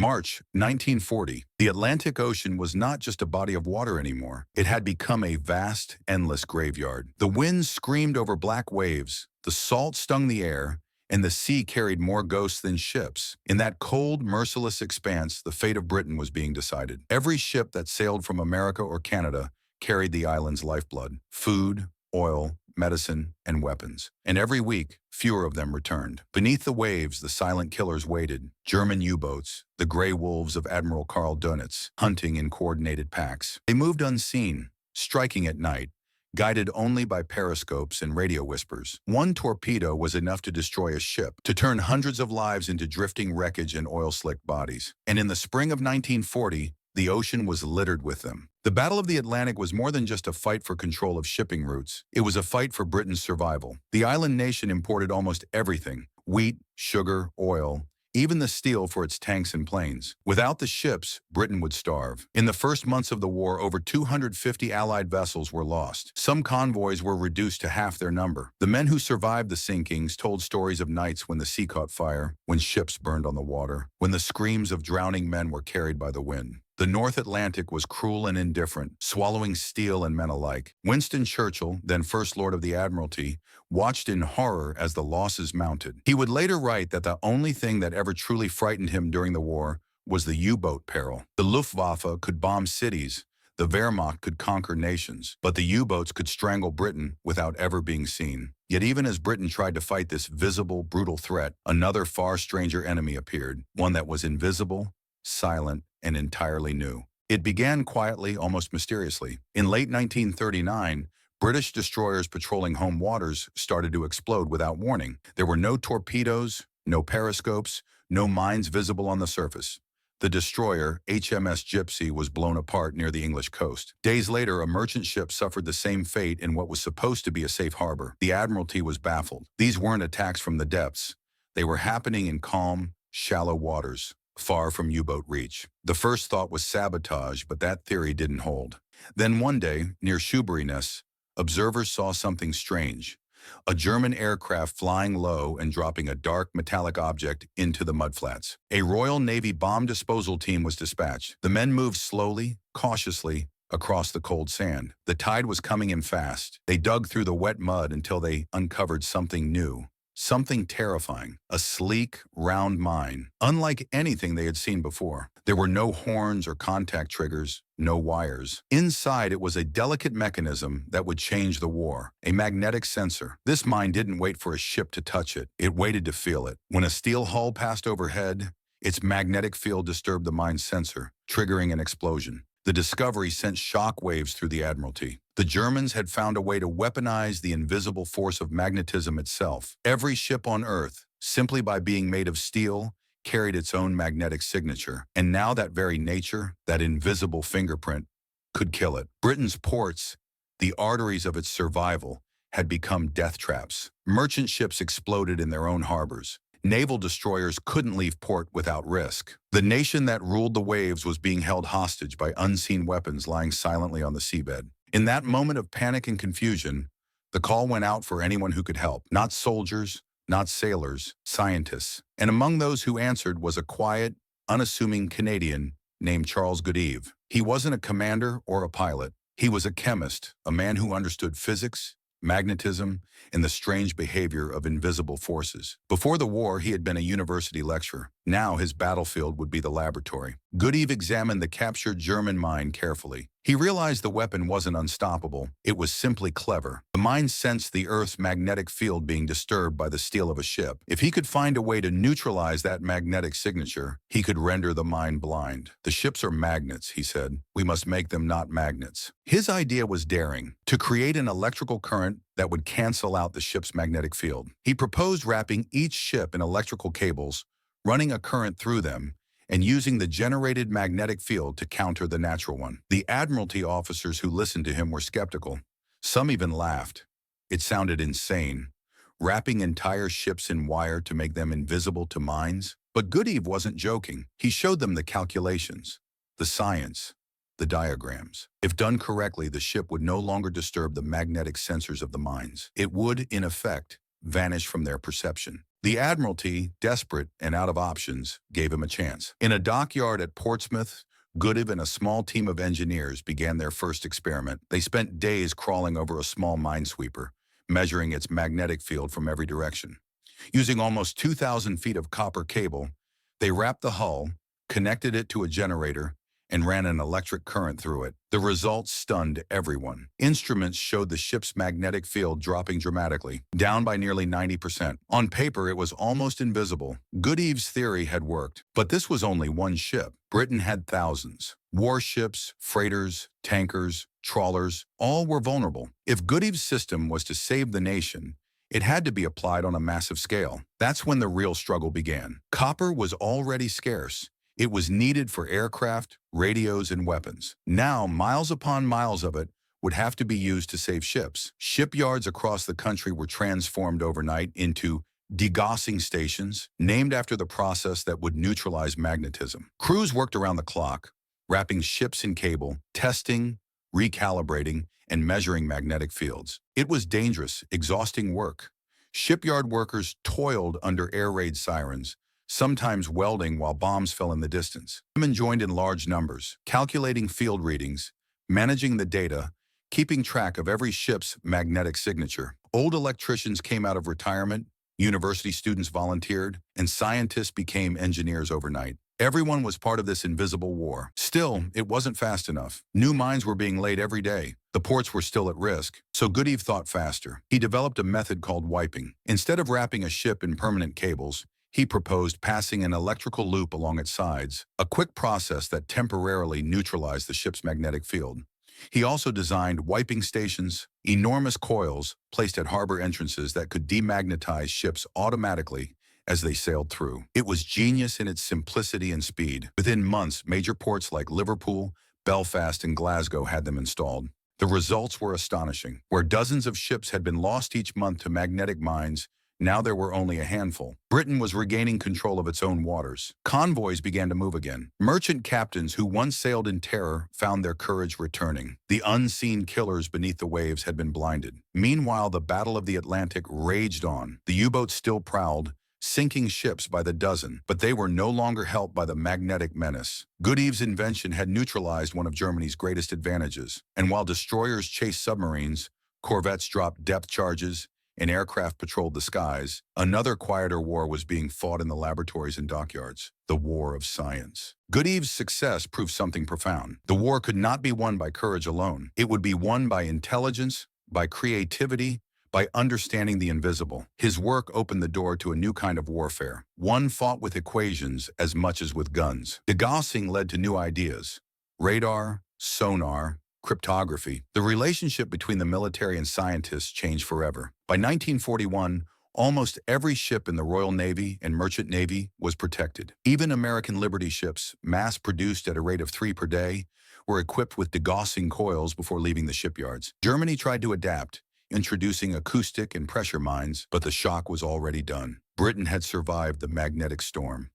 March 1940. The Atlantic Ocean was not just a body of water anymore. It had become a vast, endless graveyard. The winds screamed over black waves, the salt stung the air, and the sea carried more ghosts than ships. In that cold, merciless expanse, the fate of Britain was being decided. Every ship that sailed from America or Canada carried the island's lifeblood: food, oil, medicine, and weapons. And every week, fewer of them returned. Beneath the waves, the silent killers waited. German U-boats, the gray wolves of Admiral Karl Dönitz, hunting in coordinated packs. They moved unseen, striking at night, guided only by periscopes and radio whispers. One torpedo was enough to destroy a ship, to turn hundreds of lives into drifting wreckage and oil-slicked bodies. And in the spring of 1940, the ocean was littered with them. The Battle of the Atlantic was more than just a fight for control of shipping routes. It was a fight for Britain's survival. The island nation imported almost everything: wheat, sugar, oil, even the steel for its tanks and planes. Without the ships, Britain would starve. In the first months of the war, over 250 Allied vessels were lost. Some convoys were reduced to half their number. The men who survived the sinkings told stories of nights when the sea caught fire, when ships burned on the water, when the screams of drowning men were carried by the wind. The North Atlantic was cruel and indifferent, swallowing steel and men alike. Winston Churchill, then First Lord of the Admiralty, watched in horror as the losses mounted. He would later write that the only thing that ever truly frightened him during the war was the U-boat peril. The Luftwaffe could bomb cities, the Wehrmacht could conquer nations, but the U-boats could strangle Britain without ever being seen. Yet even as Britain tried to fight this visible, brutal threat, another far stranger enemy appeared, one that was invisible, silent, and entirely new. It began quietly, almost mysteriously. In late 1939, British destroyers patrolling home waters started to explode without warning. There were no torpedoes, no periscopes, no mines visible on the surface. The destroyer, HMS Gypsy, was blown apart near the English coast. Days later, a merchant ship suffered the same fate in what was supposed to be a safe harbor. The Admiralty was baffled. These weren't attacks from the depths. They were happening in calm, shallow waters, far from U-boat reach. The first thought was sabotage, but that theory didn't hold. Then one day, near Shoeburyness, observers saw something strange: a German aircraft flying low and dropping a dark metallic object into the mudflats. A Royal Navy bomb disposal team was dispatched. The men moved slowly, cautiously, across the cold sand. The tide was coming in fast. They dug through the wet mud until they uncovered something new. Something terrifying: a sleek, round mine, unlike anything they had seen before. There were no horns or contact triggers, no wires. Inside, it was a delicate mechanism that would change the war: a magnetic sensor. This mine didn't wait for a ship to touch it. It waited to feel it. When a steel hull passed overhead, its magnetic field disturbed the mine's sensor, triggering an explosion. The discovery sent shock waves through the Admiralty. The Germans had found a way to weaponize the invisible force of magnetism itself. Every ship on Earth, simply by being made of steel, carried its own magnetic signature. And now that very nature, that invisible fingerprint, could kill it. Britain's ports, the arteries of its survival, had become death traps. Merchant ships exploded in their own harbors. Naval destroyers couldn't leave port without risk. The nation that ruled the waves was being held hostage by unseen weapons lying silently on the seabed. In that moment of panic and confusion, the call went out for anyone who could help. Not soldiers, not sailors, scientists. And among those who answered was a quiet, unassuming Canadian named Charles Goodeve. He wasn't a commander or a pilot. He was a chemist, a man who understood physics, magnetism, and the strange behavior of invisible forces. Before the war, he had been a university lecturer. Now his battlefield would be the laboratory. Goodeve examined the captured German mine carefully. He realized the weapon wasn't unstoppable. It was simply clever. The mine sensed the Earth's magnetic field being disturbed by the steel of a ship. If he could find a way to neutralize that magnetic signature, he could render the mine blind. "The ships are magnets," he said. "We must make them not magnets." His idea was daring: to create an electrical current that would cancel out the ship's magnetic field. He proposed wrapping each ship in electrical cables, running a current through them, and using the generated magnetic field to counter the natural one. The Admiralty officers who listened to him were skeptical. Some even laughed. It sounded insane, wrapping entire ships in wire to make them invisible to mines. But Goodeve wasn't joking. He showed them the calculations, the science, the diagrams. If done correctly, the ship would no longer disturb the magnetic sensors of the mines. It would, in effect, vanish from their perception. The Admiralty, desperate and out of options, gave him a chance. In a dockyard at Portsmouth, Goodeve and a small team of engineers began their first experiment. They spent days crawling over a small minesweeper, measuring its magnetic field from every direction. Using almost 2,000 feet of copper cable, they wrapped the hull, connected it to a generator, and ran an electric current through it. The results stunned everyone. Instruments showed the ship's magnetic field dropping dramatically, down by nearly 90%. On paper, it was almost invisible. Goodeve's theory had worked, but this was only one ship. Britain had thousands. Warships, freighters, tankers, trawlers, all were vulnerable. If Goodeve's system was to save the nation, it had to be applied on a massive scale. That's when the real struggle began. Copper was already scarce. It was needed for aircraft, radios, and weapons. Now, miles upon miles of it would have to be used to save ships. Shipyards across the country were transformed overnight into degaussing stations, named after the process that would neutralize magnetism. Crews worked around the clock, wrapping ships in cable, testing, recalibrating, and measuring magnetic fields. It was dangerous, exhausting work. Shipyard workers toiled under air raid sirens, sometimes welding while bombs fell in the distance. Women joined in large numbers, calculating field readings, managing the data, keeping track of every ship's magnetic signature. Old electricians came out of retirement, university students volunteered, and scientists became engineers overnight. Everyone was part of this invisible war. Still, it wasn't fast enough. New mines were being laid every day. The ports were still at risk, so Goodeve thought faster. He developed a method called wiping. Instead of wrapping a ship in permanent cables, he proposed passing an electrical loop along its sides, a quick process that temporarily neutralized the ship's magnetic field. He also designed wiping stations, enormous coils placed at harbor entrances that could demagnetize ships automatically as they sailed through. It was genius in its simplicity and speed. Within months, major ports like Liverpool, Belfast, and Glasgow had them installed. The results were astonishing. Where dozens of ships had been lost each month to magnetic mines, now there were only a handful. Britain was regaining control of its own waters. Convoys began to move again. Merchant captains who once sailed in terror found their courage returning. The unseen killers beneath the waves had been blinded. Meanwhile, the Battle of the Atlantic raged on. The U-boats still prowled, sinking ships by the dozen, but they were no longer helped by the magnetic menace. Goodeve's invention had neutralized one of Germany's greatest advantages, and while destroyers chased submarines, corvettes dropped depth charges, and aircraft patrolled the skies, another quieter war was being fought in the laboratories and dockyards, the war of science. Goodeve's success proved something profound. The war could not be won by courage alone. It would be won by intelligence, by creativity, by understanding the invisible. His work opened the door to a new kind of warfare, one fought with equations as much as with guns. Degaussing led to new ideas: radar, sonar, cryptography. The relationship between the military and scientists changed forever. By 1941, almost every ship in the Royal Navy and Merchant Navy was protected. Even American Liberty ships, mass-produced at a rate of 3 per day, were equipped with degaussing coils before leaving the shipyards. Germany tried to adapt, introducing acoustic and pressure mines, but the shock was already done. Britain had survived the magnetic storm.